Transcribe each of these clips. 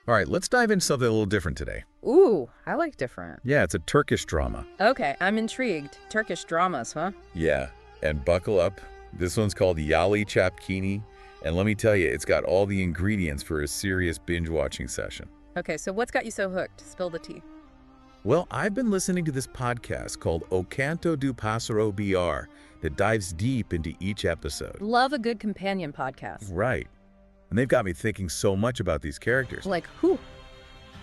All right, let's dive into something a little different today. Ooh, I like different. Yeah, it's a Turkish drama. Okay, I'm intrigued. Turkish dramas, huh? Yeah, and buckle up. This one's called Yali Çapkini, and let me tell you, it's got all the ingredients for a serious binge-watching session. Okay, so what's got you so hooked? Spill the tea. Well, I've been listening to this podcast called Ocantodopassarobr that dives deep into each episode. Love a good companion podcast. Right. And they've got me thinking so much about these characters. Like who?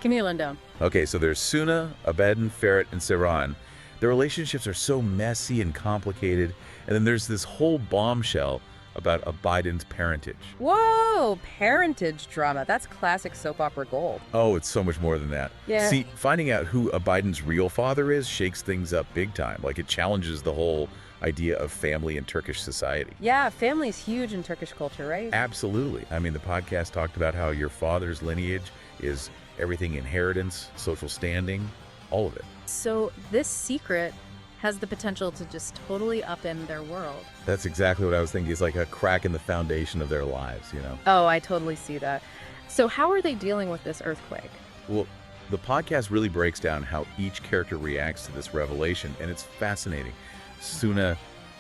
Give me a rundown. Okay, so there's Suna, Abedin, Ferret, and Seran. Their relationships are so messy and complicated. And then there's this whole bombshell about Abedin's parentage. Whoa, parentage drama. That's classic soap opera gold. Oh, it's so much more than that. Yeah. See, finding out who Abedin's real father is shakes things up big time. Like, it challenges the whole idea of family in Turkish society. Yeah, family's huge in Turkish culture, right? Absolutely. I mean, the podcast talked about how your father's lineage is everything: inheritance, social standing, all of it. So this secret has the potential to just totally upend their world. That's exactly what I was thinking. It's like a crack in the foundation of their lives, you know? Oh, I totally see that. So how are they dealing with this earthquake? Well, the podcast really breaks down how each character reacts to this revelation, and it's fascinating. Suna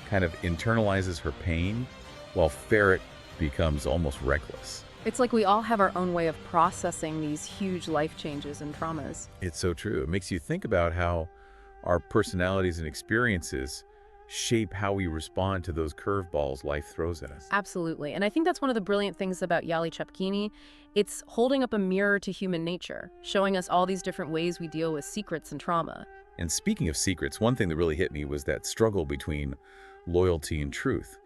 kind of internalizes her pain, while Ferret becomes almost reckless. It's like we all have our own way of processing these huge life changes and traumas. It's so true. It makes you think about how our personalities and experiences shape how we respond to those curveballs life throws at us. Absolutely. And I think that's one of the brilliant things about Yali Çapkini. It's holding up a mirror to human nature, showing us all these different ways we deal with secrets and trauma. And speaking of secrets, one thing that really hit me was that struggle between loyalty and truth.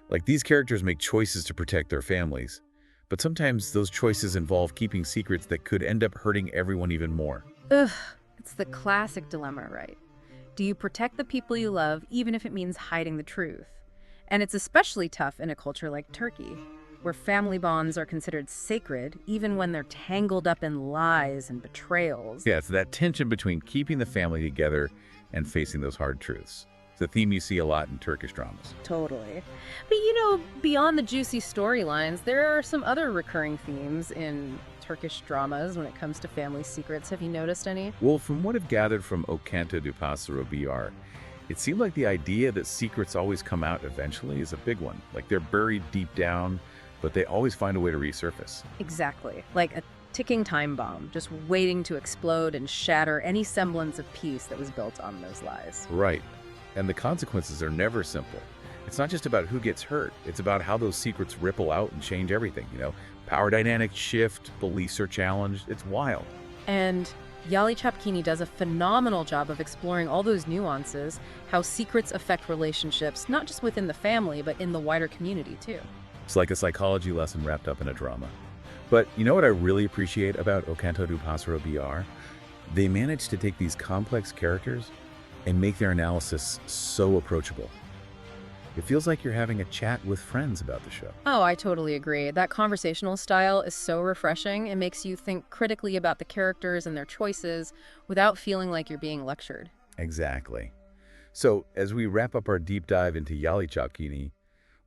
Like, these characters make choices to protect their families, but sometimes those choices involve keeping secrets that could end up hurting everyone even more. Ugh, it's the classic dilemma, right? Do you protect the people you love even if it means hiding the truth? And it's especially tough in a culture like Turkey, where family bonds are considered sacred even when they're tangled up in lies and betrayals. Yeah, it's that tension between keeping the family together and facing those hard truths. It's a theme you see a lot in Turkish dramas. Totally. But beyond the juicy storylines, there are some other recurring themes in Turkish dramas when it comes to family secrets. Have you noticed any? Well, from what I've gathered from Ocantodopassarobr, it seemed like the idea that secrets always come out eventually is a big one. Like, they're buried deep down, but they always find a way to resurface. Exactly. Like a ticking time bomb, just waiting to explode and shatter any semblance of peace that was built on those lies. Right. And the consequences are never simple. It's not just about who gets hurt. It's about how those secrets ripple out and change everything, Power dynamics shift, beliefs are challenged. It's wild. And Yali Çapkini does a phenomenal job of exploring all those nuances, how secrets affect relationships, not just within the family, but in the wider community, too. It's like a psychology lesson wrapped up in a drama. But you know what I really appreciate about Ocantodopassarobr? They managed to take these complex characters and make their analysis so approachable. It feels like you're having a chat with friends about the show. Oh, I totally agree. That conversational style is so refreshing. It makes you think critically about the characters and their choices without feeling like you're being lectured. Exactly. So, as we wrap up our deep dive into Yali Çapkini,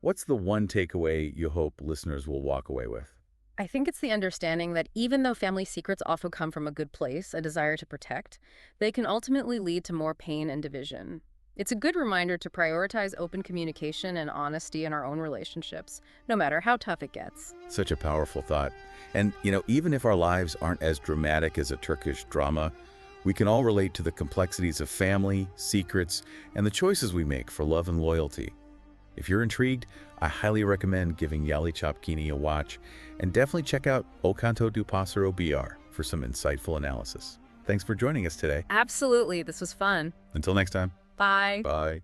what's the one takeaway you hope listeners will walk away with? I think it's the understanding that even though family secrets often come from a good place, a desire to protect, they can ultimately lead to more pain and division. It's a good reminder to prioritize open communication and honesty in our own relationships, no matter how tough it gets. Such a powerful thought. And, even if our lives aren't as dramatic as a Turkish drama, we can all relate to the complexities of family, secrets, and the choices we make for love and loyalty. If you're intrigued, I highly recommend giving Yali Çapkini a watch, and definitely check out Ocantodopassarobr for some insightful analysis. Thanks for joining us today. Absolutely. This was fun. Until next time. Bye. Bye.